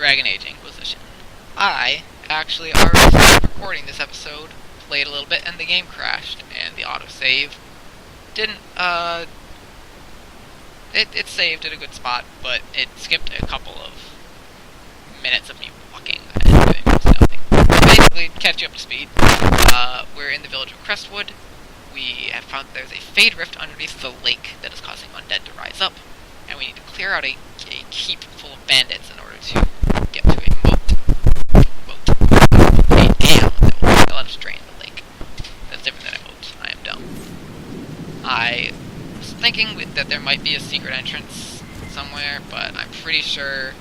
Dragon Age Inquisition. I actually already started recording this episode, played a little bit, and the game crashed, and the autosave didn't, it saved at a good spot, but it skipped a couple of minutes of me walking and doing almost nothing. Basically, catch you up to speed. We're in the village of Crestwood. We have found that there's a Fade Rift underneath the lake that is causing undead to rise up, and we need to clear out a keep full of bandits in order to get to a moat. A dam that will let us drain the lake. That's different than a moat. I am dumb. I was thinking that there might be a secret entrance somewhere, but I'm pretty sure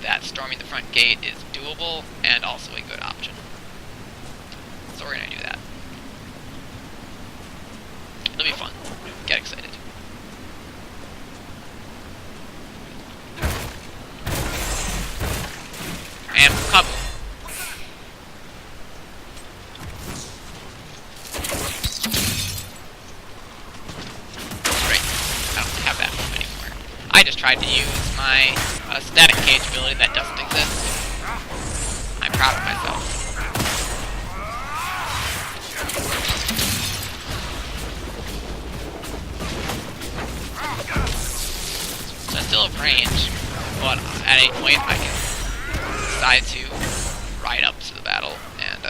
that storming the front gate is doable and also a good option. So we're gonna do that. It'll be fun. Get excited. And kaboom. Great. I don't have that move anymore. I just tried to use my static cage ability that doesn't exist. I'm proud of myself. So I'm still in range, but at a point I can decide to ride up to the battle and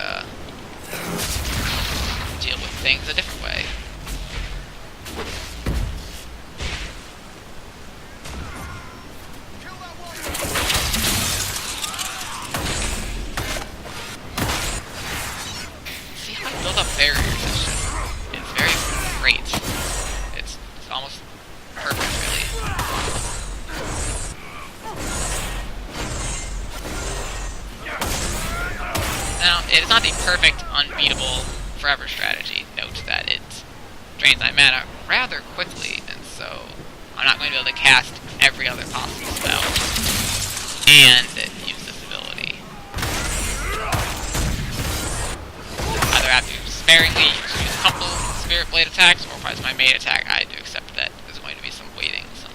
deal with things a different way. See how I build up barriers? It's very great. It's almost perfect, really. Now, it is not the perfect, unbeatable, forever strategy. Note that it drains my mana rather quickly, and so I'm not going to be able to cast every other possible spell and use this ability. Either have to sparingly use a couple Spirit Blade attacks, or if it's my main attack, I do accept that there's going to be some waiting, some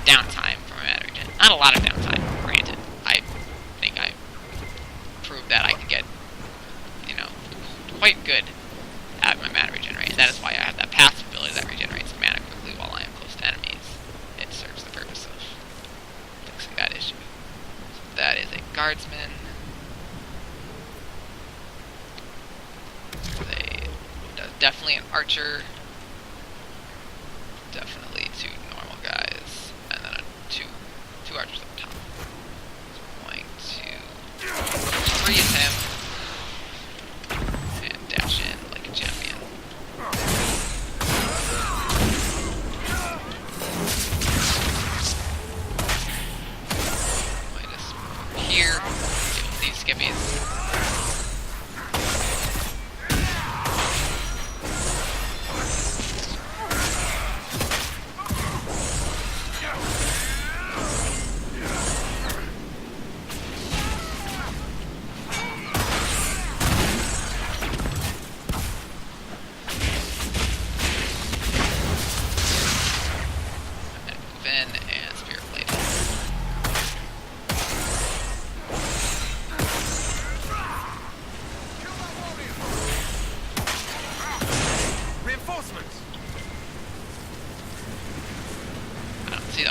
downtime for my mana regen. Not a lot of downtime, granted. I think I proved that I can get, quite good at my mana regenerate. That is why I have that passive ability that regenerates mana quickly while I am close to enemies. It serves the purpose of fixing that issue. So that is a guardsman. Definitely an archer. Definitely two normal guys. And then two archers up top. So we're going to freeze him and dash in like a champion. Minus here. Deal with these skippies.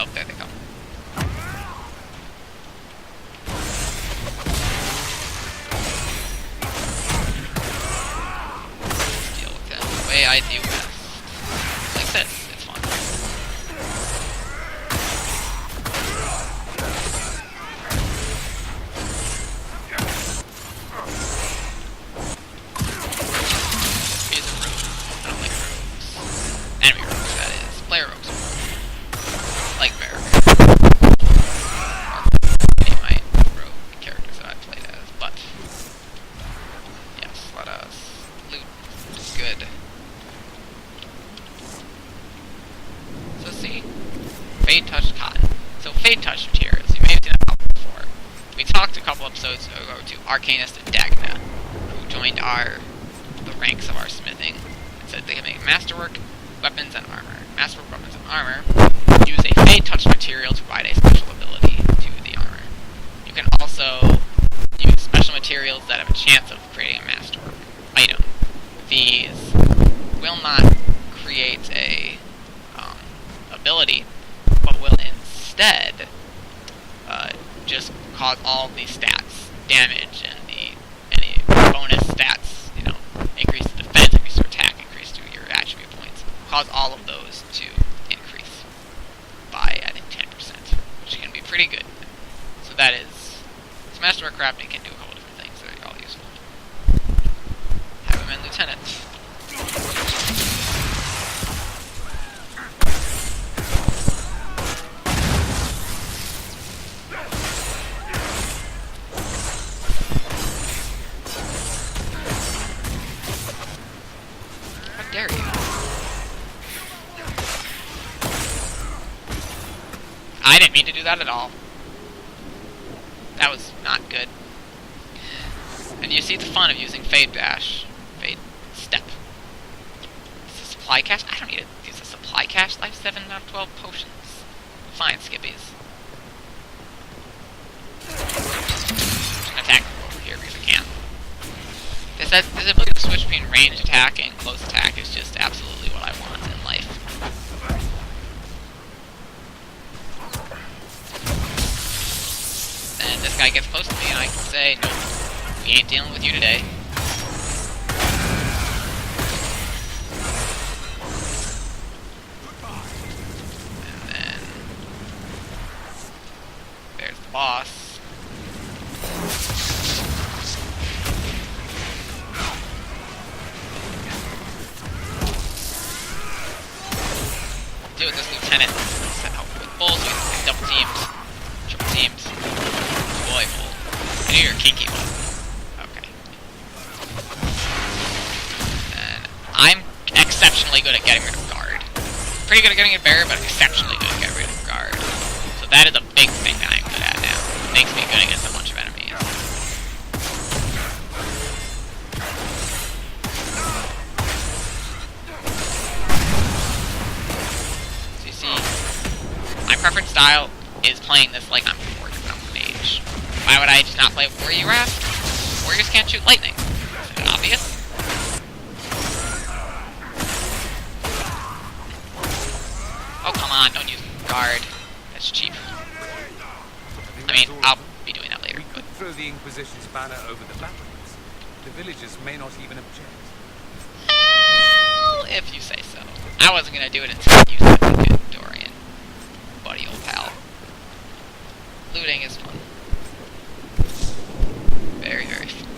Oh, there they come. Deal with them the way I do best. Like this, it's fun. He's a rogue. I don't like rogues. Enemy rogues, that is. Player rogues. Like Barrack. Or any of my rogue characters that I've played as, but yes, let us loot. Good. So see, Fade Touched Cotton. So Fade Touched materials, you may have seen that before. We talked a couple episodes ago to Arcanist and Dagna, who joined the ranks of our smithing, and said they can make masterwork, weapons, and armor. Masterwork, weapons, and armor use a Fade Touch material to provide a special ability to the armor. materials that have a chance of creating a masterwork item. These will not create a ability, but will instead just cause all these stats, damage, and any bonus stats, you know, increase to defense, increase to attack, increase to your attribute points, cause all of those to increase by, I think, 10%, which can be pretty good. So that is, this masterwork crafting can do a couple different things that are all useful. Have him in lieutenant. Dare you? I didn't mean to do that at all. That was not good. And you see the fun of using Fade Dash. Fade Step. Is this a supply cache? I don't need to use a supply cache. Life 7 out of 12 potions. Fine, Skippies. I'm just gonna attack over here because I can. This ability to switch between ranged attack and close attack is just absolutely what I want in life. Then this guy gets close to me and I can say, nope, we ain't dealing with you today. And then there's the boss. Do with this lieutenant. Set out with bulls, with double teams, triple teams. Boy, bull. I knew you were a kinky one. Okay. And I'm exceptionally good at getting rid of guard. Pretty good at getting rid of barrier, but exceptionally good at getting rid of guard. So that is a big thing that I'm good at now. It makes me good against a bunch of enemies. My preference style is playing this like I'm a warrior, but I'm a mage. Why would I just not play warrior, you ask? Warriors can't shoot lightning. Isn't it obvious? Oh, come on, don't use guard. That's cheap. I mean, I'll be doing that later. We could throw the Inquisition's banner over the battlements. The villagers may not even object. Well, if you say so. I wasn't gonna do it until you said we could, Dorian. Buddy old pal. Looting is fun. Very, very fun.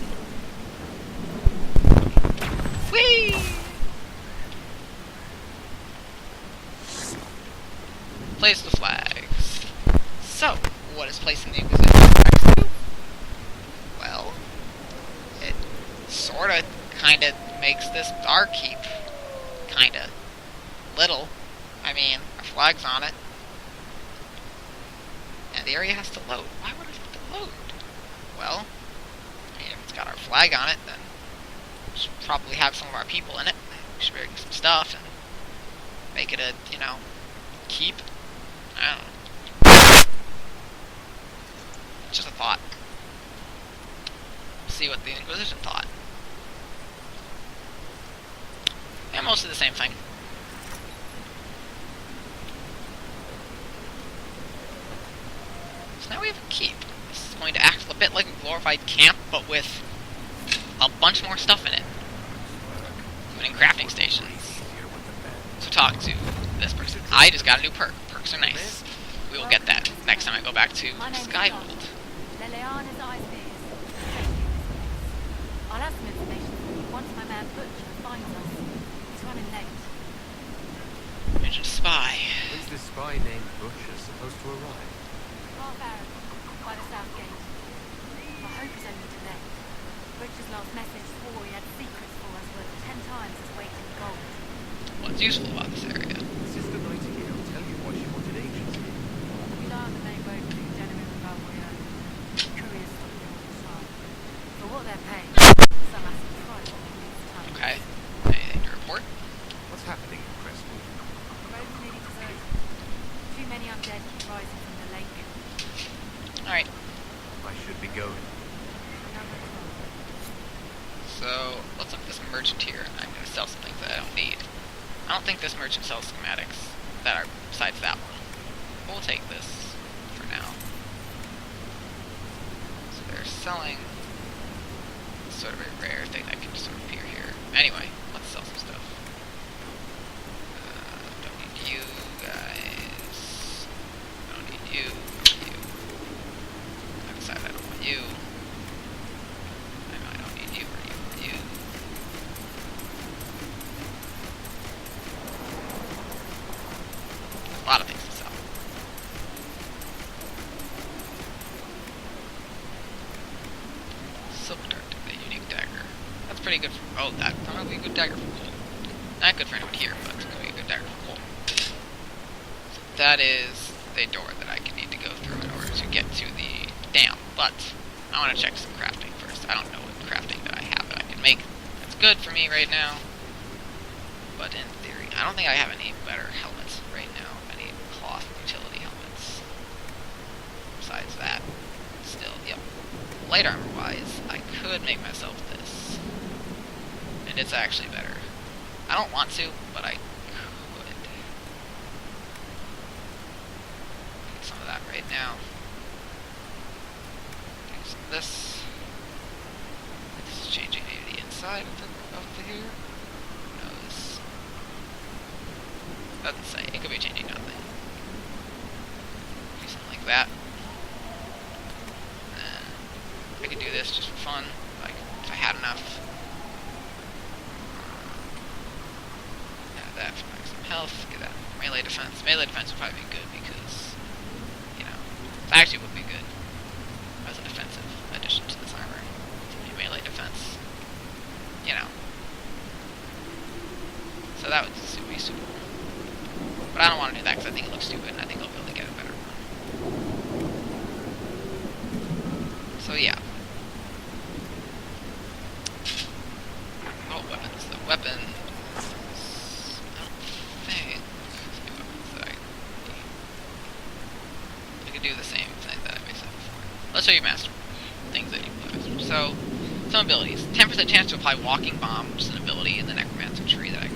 Whee! Place the flags. So, what is placing the Inquisition flags do? Well, it sorta, kinda makes this our keep. Kinda. Little. I mean, our flag's on it. And the area has to load. Why would it have to load? Well, I mean, if it's got our flag on it, then we should probably have some of our people in it. We should bring some stuff and make it a, you know, keep. I don't know. Just a thought. See what the Inquisition thought. Yeah, mostly the same thing. Now we have a keep. This is going to act a bit like a glorified camp, but with a bunch more stuff in it. Including crafting stations. So talk to this person. I just got a new perk. Perks are nice. We will get that next time I go back to Skyhold. I'll have some information for you once my man Butcher finds us. He's running late. Mentioned spy. When's this spy named Butcher supposed to arrive? Half hour by the south gate. I hope he's only delayed. Butcher's last message swore he had secrets for us worth 10 times his weight in gold. What's useful about this area? Sister Nightingale tell you why she wanted agents. We learn that they both do genuine about Rio. Couriers stop them all the time. For what they're paying, some massive price. Okay. Anything to report? What's happening in Crestwood? Road's nearly deserted. Too many undead keep rising from the lake. Alright. I should be going. Another 12. merchant here, and I'm going to sell some things that I don't need. I don't think this merchant sells schematics that are besides that one. We'll take this for now. So they're selling sort of a rare thing that can just sort of appear here. Anyway, let's sell some stuff. Don't need you guys. Don't need you. You. I decided I don't want you. I know I don't need you or you or you. A lot of things to sell. Silk dart, the unique dagger. That's pretty good for. Oh, that's gonna be a good dagger for gold. Not good for anyone here, but it's gonna be a good dagger for gold. So that is the door that I can need to go through in order to get to the dam. But I want to check some crafting first. I don't know what crafting that I have that I can make. That's good for me right now. But in theory, I don't think I have any better helmets right now. Any cloth utility helmets. Besides that, still, yep. Light armor wise, I could make myself this. And it's actually better. I don't want to, but I could. Take some of that right now. Take some of this. This is changing maybe the inside of the here. Who knows? Doesn't say. It could be changing nothing. Do something like that. I could do this just for fun, like, if I had enough. Add that for like some health, get that melee defense. Melee defense would probably be good because, you know, it actually would be good as a defensive addition to this armor. Melee defense, you know. So that would be super cool. But I don't want to do that because I think it looks stupid, and I think I'll be able to get a better one. So yeah. Oh, weapons. The weapons. I don't think. Let's do weapons that I could do the same thing that I said before. Let's show you master things that you can do. So, some abilities. 10% chance to apply walking bomb, which is an ability in the necromancer tree that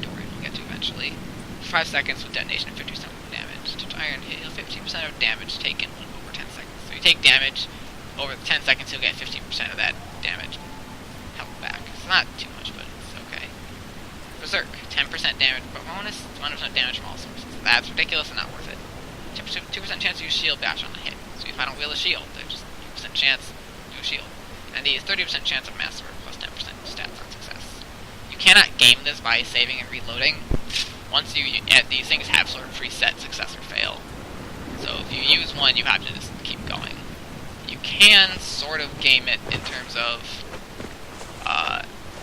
Dorian will get to eventually. 5 seconds with detonation of 50% damage. To iron heal 15% of damage taken over 10 seconds. So you take damage. Over 10 seconds, you'll get 15% of that damage held back. It's not too much, but it's okay. Berserk, 10% damage bonus, 100% damage from all sources. That's ridiculous and not worth it. 2% chance to use shield bash on the hit. So if I don't wield a shield, there's just 2% chance to do a shield. And these 30% chance of mass sword plus 10% stats on success. You cannot game this by saving and reloading. Once these things have sort of preset success or fail. So if you use one, you have to just keep going. You can sort of game it in terms of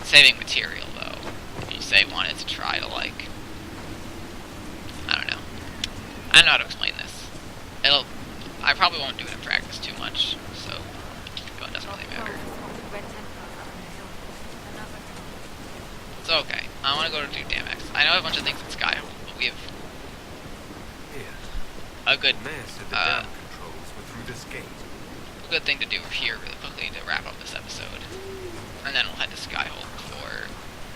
saving material, though. If you say wanted to try to, like, I don't know how to explain this. I probably won't do it in practice too much, so it doesn't really matter. It's okay. I want to go to do Damex. I know a bunch of things in Skyhold, but we have a good good thing to do here really quickly to wrap up this episode. And then we'll head to Skyhold before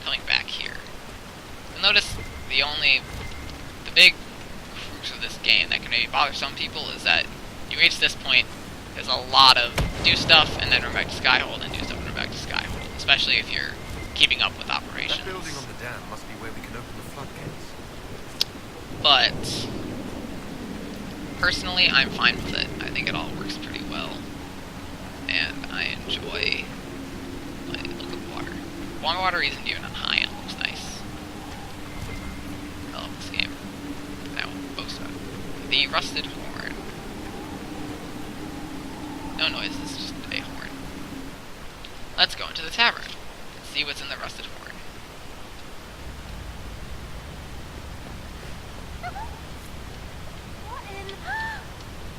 coming back here. You'll notice the big crux of this game that can maybe bother some people is that you reach this point, there's a lot of do stuff and then run back to Skyhold and do stuff and run back to Skyhold, especially if you're keeping up with operations. That building on the dam must be where we can open the floodgates. But personally, I'm fine with it. I think it all works pretty well. And I enjoy, like, look at water. Water isn't even on high end, looks nice. I love this game. I won't boast about it. The rusted horn. No noise, this is just a horn. Let's go into the tavern and see what's in the rusted horn.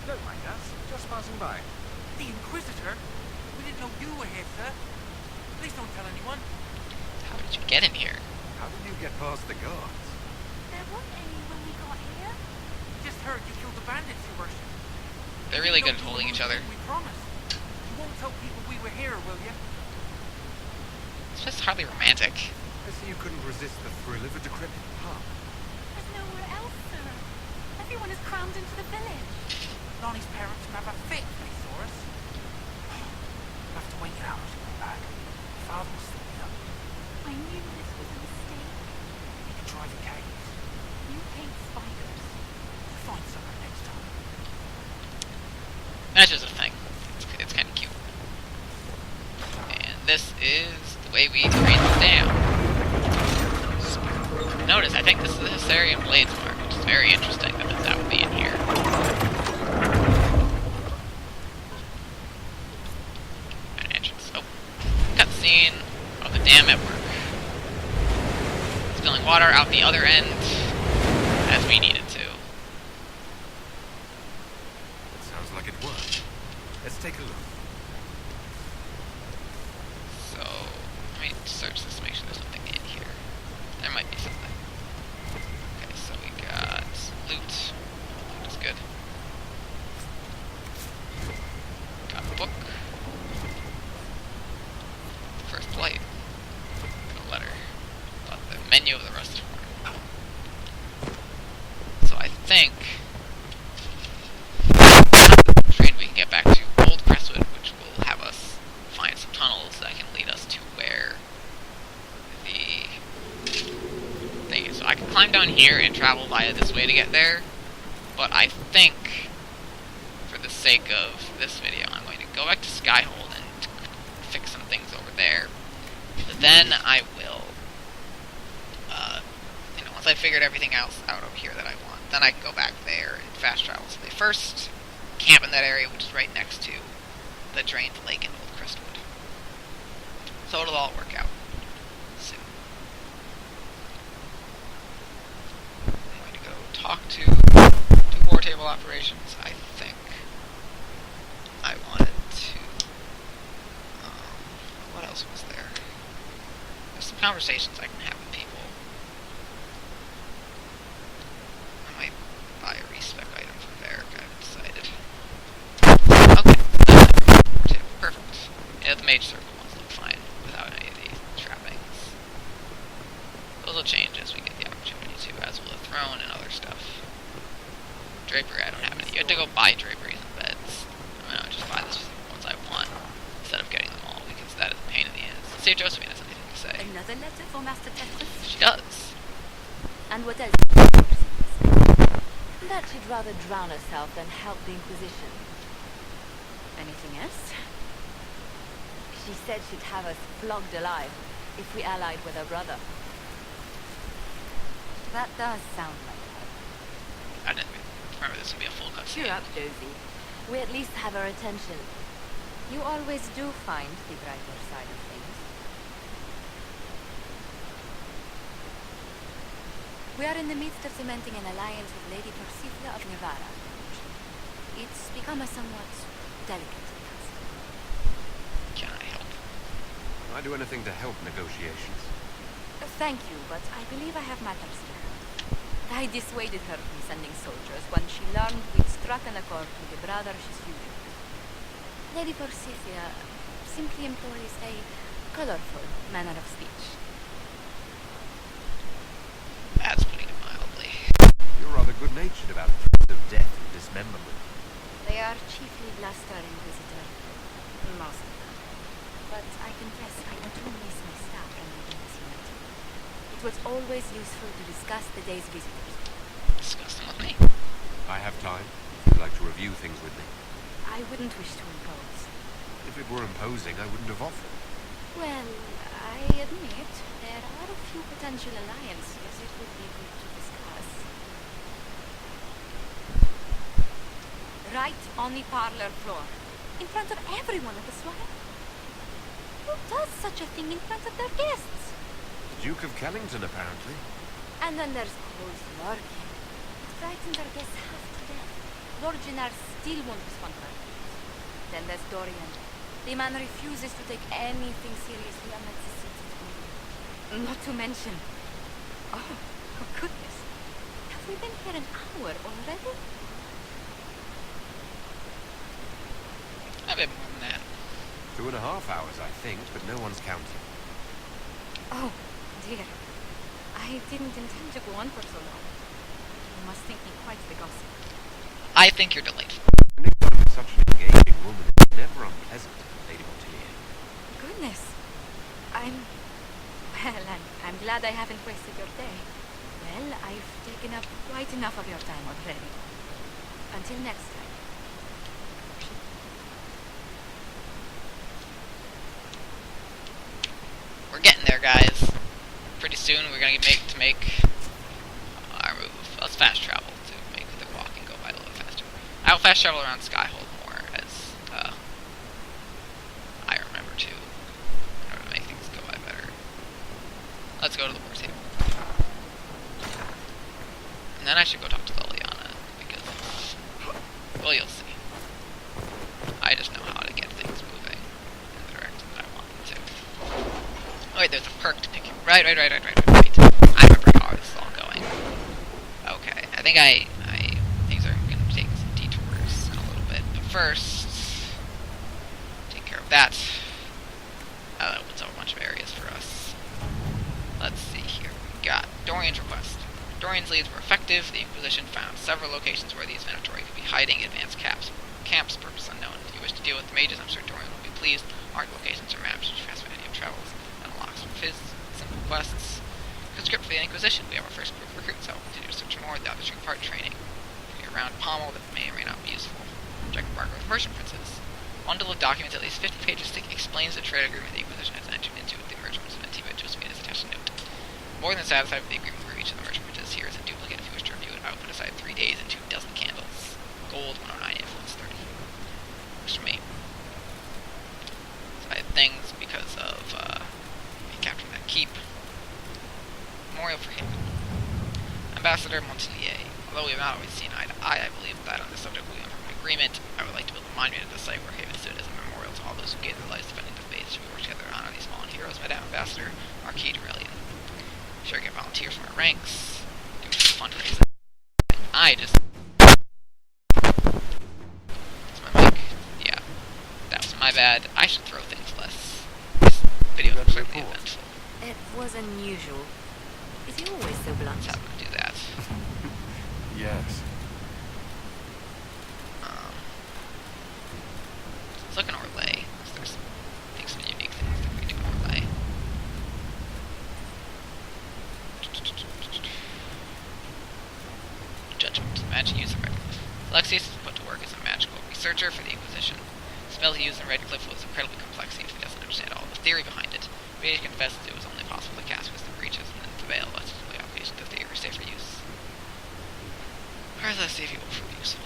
Don't mind us, just passing by. The Inquisitor? We didn't know you were here, sir. Please don't tell anyone. How did you get in here? How did you get past the guards? There wasn't any when we got here. Just heard you killed the bandits, Your Worship. They're really good at holding each other. We promised. You won't tell people we were here, will you? This place is hardly romantic. I see you couldn't resist the thrill of a decrepit pub. There's nowhere else, sir. Everyone is crammed into the village. Lonnie's parents would have a fit if they saw us. We'll have to wait hours to come back. Father will still be up. I knew this was a mistake. We can try the caves. You hate spiders. We'll find somewhere next time. That's just a thing. It's kind of cute. And this is the way we create the dam. Notice, I think this is the Hysterian Blades mark, which is very interesting that would be in here. An entrance. Oh. Cutscene of the dam at work. Spilling water out the other end as we needed to. That sounds like it worked. Let's take a look. So, let me search this to make sure there's nothing in here. There might be something. Okay, so we got loot. Loot is good. Got a book. First light. Got a letter. Got the menu of the rusted horn. So I think we can get back to Old Crestwood, which will have us find some tunnels that can lead us to where the thing is. So I can climb down here and travel via this way to get there, but I think, for the sake of this video, I'm going to go back to Skyhold and fix some things over there. Then I will, once I figured everything else out over here that I want, then I can go back there and fast travel. So they first camp in that area, which is right next to the drained lake in Old Crestwood. So it'll all work out soon. I'm going to go talk to do war table operations. I think I wanted to. What else was there? There's some conversations I can have with people. I might buy a respec item from Varric, I've decided. Okay, perfect. Yeah, the mage circle ones look fine without any of the trappings. Those will change as we get the opportunity to, as will the throne and other stuff. Drapery, I don't have any. You have to go buy draperies and beds. I will just buy the ones I want instead of getting them all, because that is a pain in the ass. Let's see if Josephine has anything to say. Another letter for Master Tetris? She does. And what else? That she'd rather drown herself than help the Inquisition. Anything else? She said she'd have us flogged alive if we allied with her brother. That does sound like her. I didn't remember this would be a full cutscene. Cheer up, Josie. We at least have her attention. You always do find the brighter side of things. We are in the midst of cementing an alliance with Lady Persifla of Nevada. It's become a somewhat delicate task. Can I help? Can I do anything to help negotiations? Thank you, but I believe I have matters to her. I dissuaded her from sending soldiers when she learned we'd struck an accord with the brother she's using. Lady Persifla simply employs a colorful manner of speech. That's putting it mildly. You're rather good-natured about threats of death and dismemberment. They are chiefly bluster, Inquisitor. Most of them. But I confess I do miss my staff from leading this unit. It was always useful to discuss the day's visitors. Discuss them with me. I have time, if you'd like to review things with me. I wouldn't wish to impose. If it were imposing, I wouldn't have offered. Well, I admit there are a few potential alliances it would be good to discuss. Right on the parlor floor, in front of everyone at the soiree. Who does such a thing in front of their guests? The Duke of Kellington, apparently. And then there's Cole's Lorcan. It frightens our guests half to death. Lord Gennar still won't respond to our pleas. Then there's Dorian. The man refuses to take anything seriously unless he sees it through. Not to mention... Oh goodness. Have we been here an hour already? A bit more than that. 2.5 hours, I think, but no one's counting. Oh, dear. I didn't intend to go on for so long. You must think me quite the gossip. I think you're delightful. Anyone with such an engaging woman is never unpleasant, Lady Montier. Goodness. I'm glad I haven't wasted your day. Well, I've taken up quite enough of your time already. Until next time. We're getting there, guys. Pretty soon we're gonna make our move. Let's fast travel to make the walking go by a little faster. I'll fast travel around Skyhold more as I remember to, in order to make things go by better. Let's go to the war table. And then I should go talk to Liliana, because, well, you'll see. I just know how to get things moving in the direction that I want them to. Oh wait, there's a perk to take. Right. I remember how this is all going. Okay, I think things are going to take some detours in a little bit. But first, take care of that. That opens up a bunch of areas for us. Let's see here. We got Dorian's request. Dorian's leads were effective. The Inquisition found several locations where these Venatori could be hiding advanced camps, purpose unknown. If you wish to deal with the mages, I'm sure Dorian will be pleased. Marked locations or maps which Fascinating travels and unlocks with his simple quests. Conscript for the Inquisition. We have our first group of recruits. I will continue to search more without the true part training. Bring around pommel that may or may not be useful. Check embargo with Persian princes. Bundle of documents at least 50 pages thick explains the trade agreement the Inquisition has entered into with the merchant prince of Antigua. Josephine has attached a note. More than satisfied with the agreement we reached with the merchant princes. Here is a duplicate if you wish to review it. I will put aside 3 days and 2 dozen candles. Gold 109, influence 30. Works for me. So I had things because of me capturing that keep. Memorial for him. Ambassador Montelier. Although we have not always seen eye to eye, I believe that on this subject we have an agreement. I would like to build a monument at the site where Haven stood as a memorial to all those who gave their lives defending the faith. Should we work together to honor these fallen heroes? Madame Ambassador, Marquis de Aurelian. Sure, get volunteers from our ranks. Do fundraising. I just... That's my mic. Yeah. That was my bad. I should throw things less. This video was certainly eventful. It was unusual. Is he always so blunt? Let's have him do that. Yes. Let's look in Orlais. There's some unique things that we do in Orlais. Judgment. Imagine use of Redcliffe. Alexius was put to work as a magical researcher for the Inquisition. The spell he used in Redcliffe was incredibly complex if he doesn't understand all the theory behind it. But he confesses it was only possible to cast wisdom breaches and then to veil less the application of the theory safe for use. Or let's see if he will prove useful.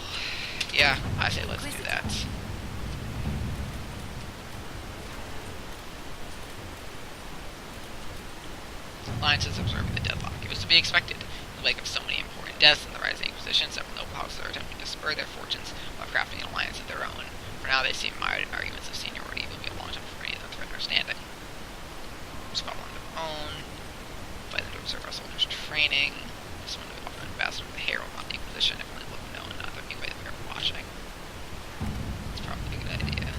Yeah, I say let's do that. Alliances observing the deadlock. It was to be expected. In the wake of so many important deaths in the rising Inquisition, several noble houses are attempting to spur their fortunes while crafting an alliance of their own. For now, they seem mired in arguments of seniority. It will be a long time for any of them to threaten our standing. Squabble on their own. Invite them to observe our soldiers' training. Someone to become an ambassador of the Herald, not the Inquisition, if only let them know and not the new way that we are watching. It's probably a good idea.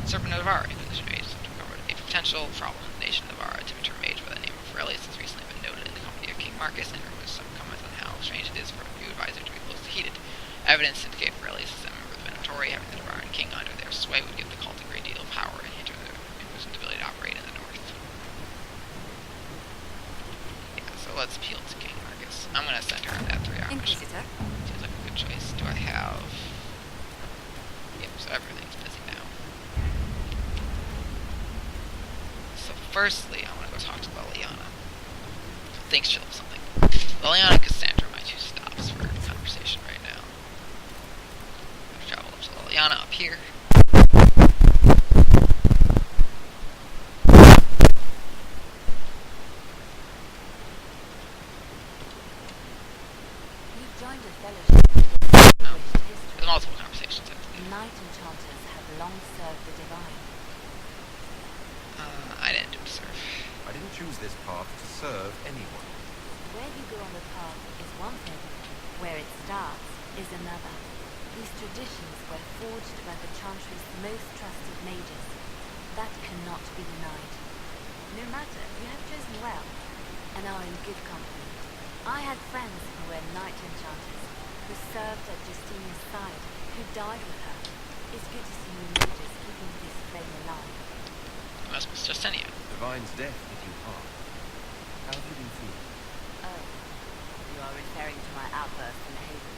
Serpent of Navarre, Inquisition mage, to recover a potential problem in the nation of Navarre. A Timothy mage by the name of Aurelius has recently been noted in the company of King Marcus, and there was some comments on how strange it is for a new advisor to be close to heated. Evidence indicate Aurelius is a member of the Venatori, having the Navarran king under their sway would give the cult a great deal of power and hinder the Inquisition's ability to operate in the north. Yeah, so let's appeal to King Marcus. I'm gonna send her on that 3 hours. Inquisitor. Seems like a good choice. Do I have... Yep, so everything's busy now. So firstly, I want to go talk to Liliana. I think she'll have something. Liliana and Cassandra are my 2 stops for conversation right now. I've traveled up to Liliana up here. You joined a fellowship No. with history. There's multiple conversations I have to do. Knight enchanters have long served the divine. I didn't do serve. I didn't choose this path to serve anyone. Where you go on the path is one thing. Where it starts is another. These traditions were forged by the Chantry's most trusted mages. That cannot be denied. No matter, you have chosen well, and are in good company. I had friends who were knight enchanters, who served at Justinia's side, who died with her. It's good to see you mages keeping this flame alive. It must be Justinia. Divine's death hit you hard. How have you been feeling? Oh, you are referring to my outburst in the Haven.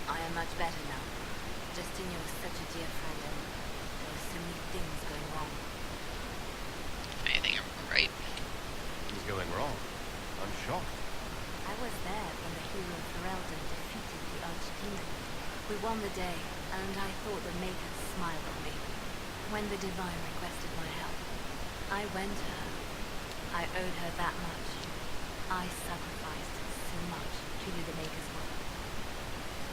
I am much better now. Justinia was such a dear friend, and there were so many things going wrong. Anything right? Things going wrong. I'm shocked. I was there when the hero Ferelden defeated the archdemon. We won the day, and I thought the Maker smiled on me. When the Divine requested my help, I went to her. I owed her that much. I sacrificed so much to do the Maker's work.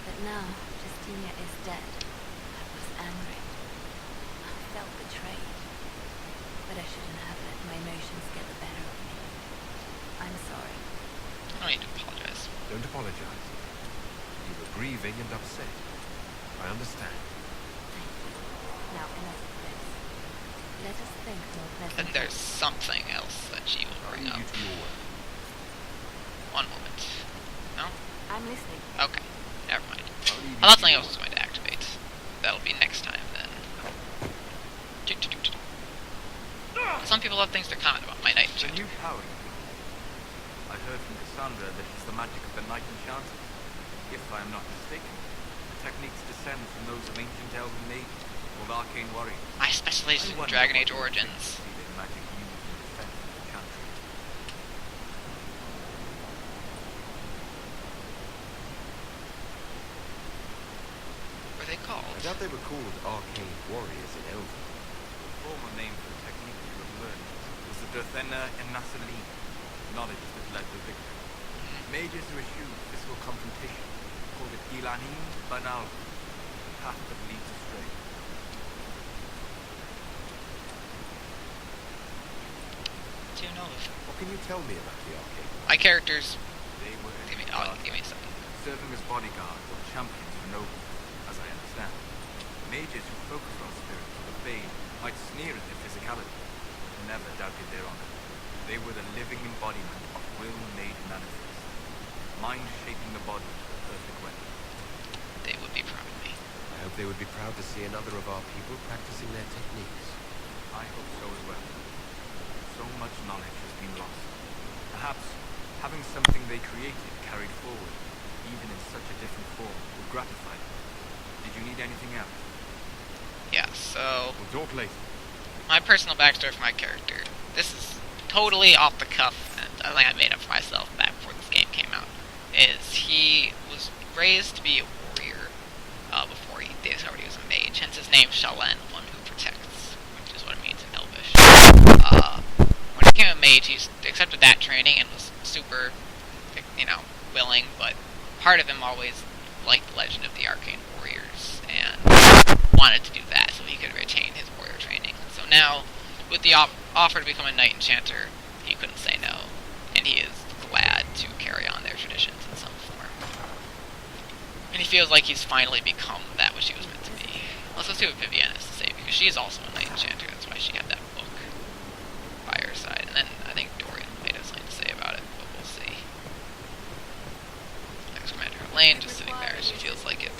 But now, Justinia is dead. I was angry. I felt betrayed. But I shouldn't have let my emotions get the better of me. I'm sorry. I don't need to apologize. Don't apologize. You were grieving and upset. I understand. Thank you. Now enough of this. Let us think more pleasant. And there's something else that she will I'll bring leave up. you to your work. One moment. No? I'm listening. Okay. Never mind. I'll leave you Well, to something your else is work. going to activate. That'll be next time then. Some people have things to comment about my Knight The Enchanter. new power you think. I heard from Cassandra that it's the magic of the Knight Enchanter. If I am not mistaken, the techniques descend from those of ancient elven mages, called arcane warriors. My specialization I in wonder Dragon what Age you would think Origins. to see their magic used in defense of the chantry. What are they I called? doubt they were called arcane warriors in Elven. The former name for the technique you have learned was the Dirthena and Nasaline, knowledge that led to victory. Mages who eschew physical confrontation called it Ilanim Banal, the path that leads astray. Do you know if What can you tell me about the arcane? my characters? They were Give me a second. serving as bodyguards or champions for nobles, as I understand. Mages who focused on spirits of the Fade might sneer at their physicality, but never doubted their honor. They were the living embodiment of will made manifest, mind shaping the body to the perfect weapon. They would be proud of me. I hope they would be proud to see another of our people practicing their techniques. I hope so as well. So much knowledge has been lost. Perhaps having something they created carried forward, even in such a different form, would gratify them. Did you need anything else? Yeah, so We'll talk later. my personal backstory for my character. This is totally off the cuff, and I think I made up for myself back before this game came out. Is he was raised to be a warrior before they discovered he was a mage, hence his name Shalen, one who protects, which is what it means in Elvish. When he became a mage, he accepted that training and was super, willing, but part of him always liked the legend of the Arcane Warriors, and wanted to do that so he could retain his warrior training. So now, with the offer to become a Knight Enchanter, he couldn't say no, and he is glad to carry on their traditions in some form. And he feels like he's finally become that which he was meant to be. Let's see what Vivienne has to say, because she is also a Knight Enchanter, that's why she had that book by her side. And then I think Dorian might have something to say about it, but we'll see. Next, Commander Elaine, just sitting there, she feels like it.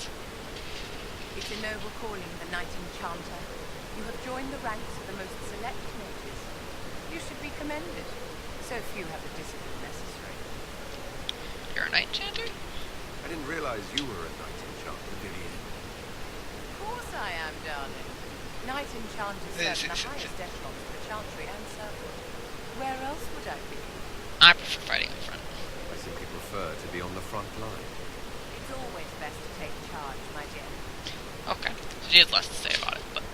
It's a noble calling, the Knight Enchanter. You have joined the ranks of the most select mages. You should be commended. So few have the discipline necessary. You're a Knight Enchanter? I didn't realize you were a knight enchanter, Vivienne. Of course I am, darling. Knight Enchanters serve in the highest echelons of the Chantry and Circle. Where else would I be? I prefer fighting in front. I simply prefer to be on the front line. It's always best to take charge, my dear. Okay, so she has less to say about it, but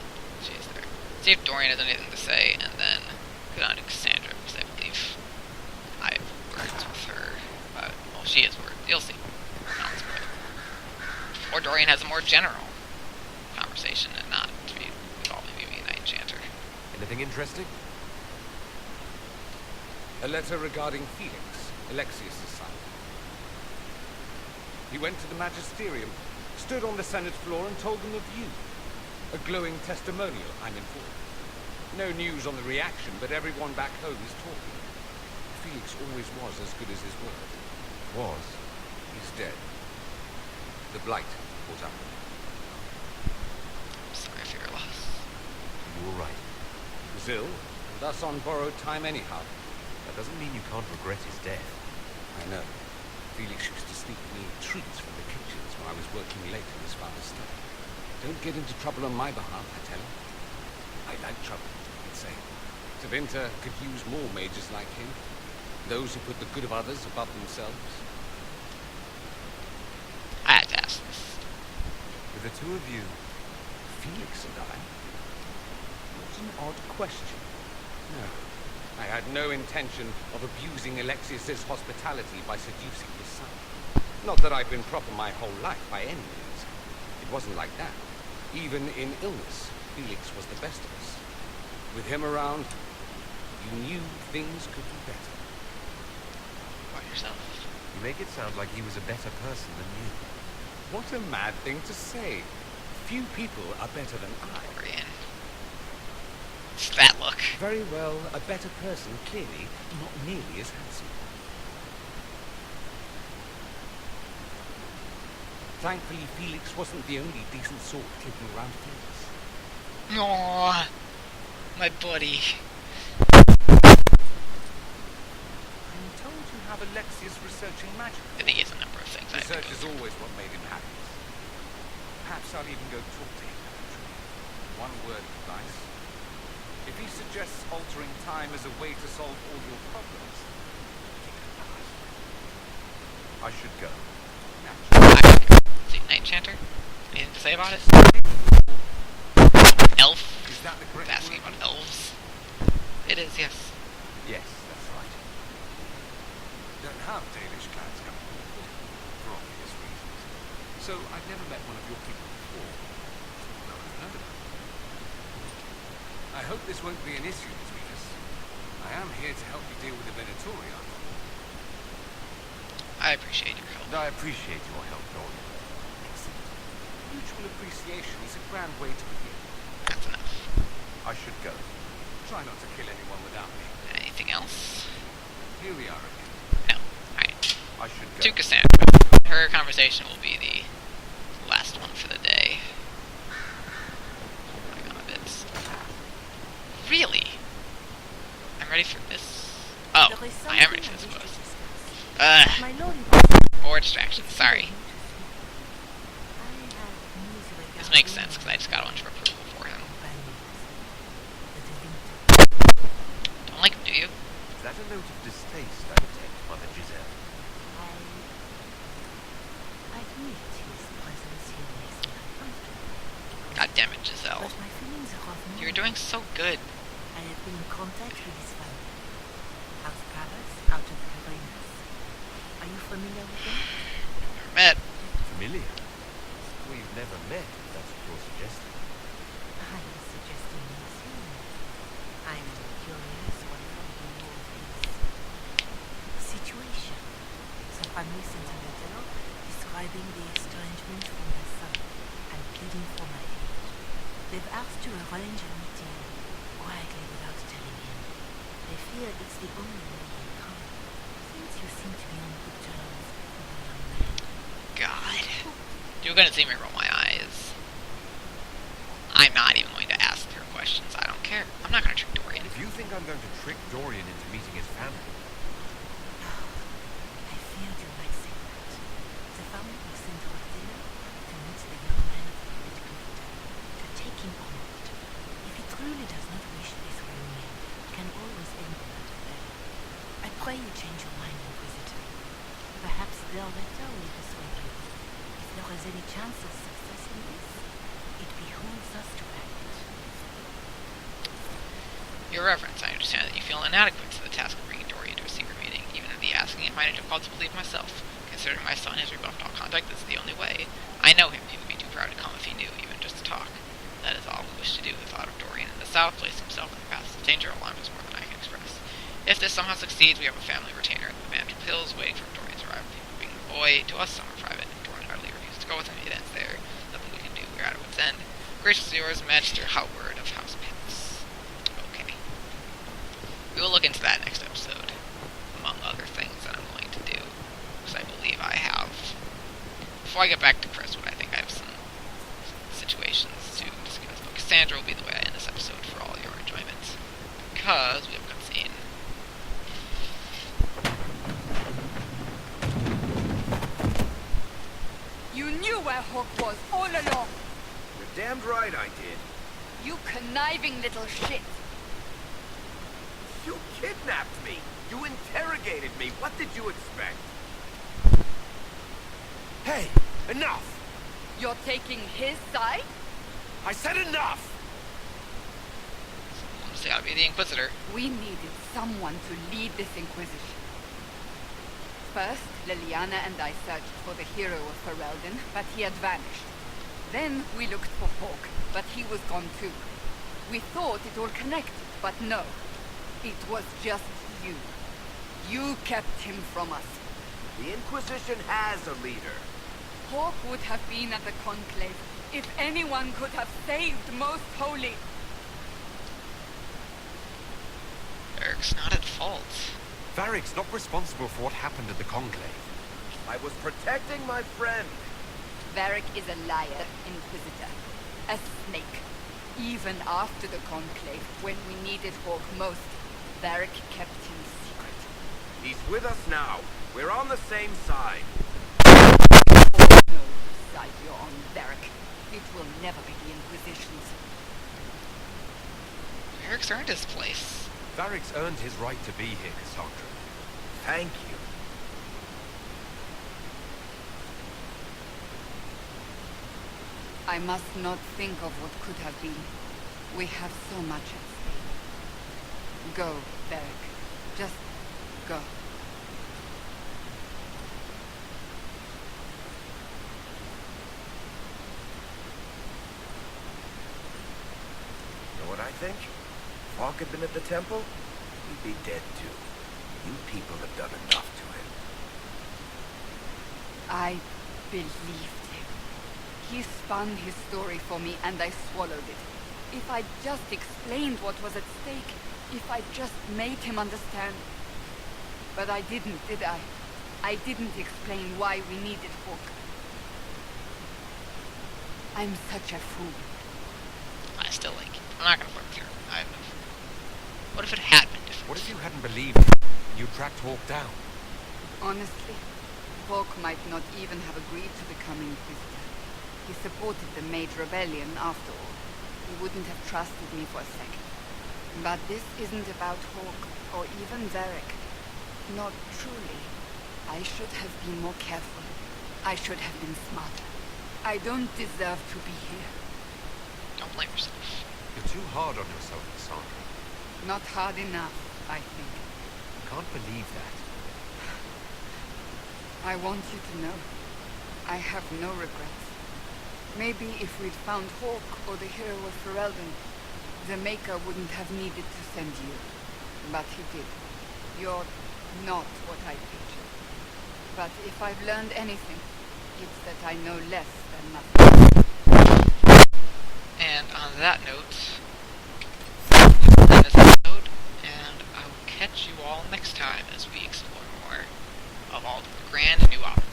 she's there. See if Dorian has anything to say, and then go down to Cassandra, because I believe I have words with her. Well, she has words. You'll see. Not spoiler. Or Dorian has a more general conversation, and not to be involving me being a Knight Enchanter. Anything interesting? A letter regarding Felix, Alexius' son. He went to the magisterium, stood on the Senate floor and told them of you. A glowing testimonial, I'm informed. No news on the reaction, but everyone back home is talking. Felix always was as good as his word. Was. He's dead. The Blight caught up with him. I'm sorry for your loss. You were right. He was ill, and thus on borrowed time anyhow. That doesn't mean you can't regret his death. I know. Felix used to sneak me treats from the kitchens when I was working late in his father's study. Don't get into trouble on my behalf, I tell him. I like trouble, he'd say. Tevinter could use more mages like him. Those who put the good of others above themselves. I had to ask this. With the two of you, Felix and I? What an odd question. No. I had no intention of abusing Alexius's hospitality by seducing his son. Not that I've been proper my whole life, by any means. It wasn't like that. Even in illness, Felix was the best of us. With him around, you knew things could be better. About yourself. you make it sound like he was a better person than you. What a mad thing to say. Few people are better than I. Dorian. It's that look. Very well, a better person, clearly, not nearly as handsome. Thankfully, Felix wasn't the only decent sort kicking around Thedas. Aww. My buddy. I'm told you have Alexius researching magic. I think he has a number of things I have to Research go is through. always what made him happy. Perhaps I'll even go talk to him. One word of advice. If he suggests altering time as a way to solve all your problems, keep it apart. I should go. See, Night Chanter? Anything to say about it? Elf? Is that the correct Asking word? about elves. It is, yes. Yes, that's right. Don't have Danish clans coming forward, for obvious reasons. So I've never met one of your people before. No one heard of them. I hope this won't be an issue between us. I am here to help you deal with the Venatori after all. I appreciate your help. And I appreciate your help, Dorian. Excellent. Mutual appreciation is a grand way to begin. That's enough. I should go. Try not to kill anyone without me. Anything else? Here we are again. No. Alright. I should go. To Cassandra. Her conversation will be the last one for the day. Oh my god, it's... Really? I'm ready for this? Oh, I am ready for this quest. My lord, I More distractions, sorry. have news regarding This makes sense, because I just got a bunch of approval for him. Don't like him, do you? Is that a note of distaste I detect, Mother Giselle? I admit his presence here makes me uncomfortable. God damn it, Giselle. But my feelings are of more. You're doing so good. I have been in contact with his family. House Paris, out of Carenas. Are you familiar with them? Never met. Familiar? We've never met, if that's what you're suggesting. I am suggesting yes, you. I'm curious what you know of his situation. Sa famille sent a letter describing the estrangement from their son and pleading for my aid. They've asked to arrange a meeting quietly without telling him. They fear it's the only way he can come, since you seem to be on good terms with the young man. God. You're gonna see me roll my eyes. I'm not even going to ask her questions. I don't care. I'm not gonna trick Dorian. If you think I'm going to trick Dorian into meeting his family, I feared you might say that. The family will send Ortega to meet the young man of the political leader, to take him on board. If he truly does not wish this reunion, he can always end the matter there. I pray you change your mind, Inquisitor. Perhaps their letter will persuade you. If there is any chance of success in this, it behooves us to act. Your Reverence, I understand that you feel inadequate to the task of bringing Dorian to a secret meeting, even at the asking I find it difficult to believe myself. Considering my son has rebuffed all contact, this is the only way. I know him. He would be too proud to come if he knew, even just to talk. That is all we wish to do. The thought of Dorian in the south, placing himself in the path of danger, alarms us more than I can express. If this somehow succeeds, we have a family retainer in the band of hills waiting for Dorian's arrival. People being the boy, to us some are private, and Dorian hardly refuses to go with him. It ends there. Nothing we can do. We're at wit's end. Graciously yours, Magister Howard of House Pence. Oh, will look into that next episode, among other things that I'm going to do, because I believe I have. Before I get back to Crestwood, I think I have some situations to discuss. But Cassandra will be the way I end this episode for all your enjoyment, because we have a cutscene. You knew where Hawk was all along. You're damned right I did. You conniving little shit. You kidnapped me. You interrogated me. What did you expect? Hey, enough! You're taking his side? I said enough! So I'll be the Inquisitor. We needed someone to lead this Inquisition. First, Liliana and I searched for the hero of Ferelden, but he had vanished. Then we looked for Hawk, but he was gone too. We thought it all connected, but no. It was just you. You kept him from us. The Inquisition has a leader. Hawk would have been at the Conclave if anyone could have saved Most Holy. Eric's not at fault. Varric's not responsible for what happened at the Conclave. I was protecting my friend. Varric is a liar, Inquisitor. A snake. Even after the Conclave, when we needed Hawk most, Varric kept him secret. He's with us now. We're on the same side. No side you're on, Varric. It will never be the Inquisition's. Eric's earned his place. Varric's earned his right to be here, Cassandra. Thank you. I must not think of what could have been. We have so much at stake. Go, Varric. Just go. Know what I think? If Hawk had been at the temple, he'd be dead too. You people have done enough to him. I believed him. He spun his story for me and I swallowed it. If I'd just explained what was at stake, if I'd just made him understand. But I didn't, did I? I didn't explain why we needed Hawk. I'm such a fool. I still like it. I'm not gonna work here. What if it had been different? What if you hadn't believed him and you tracked Hawk down? Honestly, Hawk might not even have agreed to become Inquisitor. He supported the Mage Rebellion after all. He wouldn't have trusted me for a second. But this isn't about Hawk, or even Varric. Not truly. I should have been more careful. I should have been smarter. I don't deserve to be here. Don't blame yourself. You're too hard on yourself, Cassandra. Not hard enough, I think. I can't believe that. I want you to know, I have no regrets. Maybe if we'd found Hawk or the hero of Ferelden, the Maker wouldn't have needed to send you. But he did. You're not what I pictured. But if I've learned anything, it's that I know less than nothing. And on that note, we'll end this episode, and I will catch you all next time as we explore more of all the grand new options.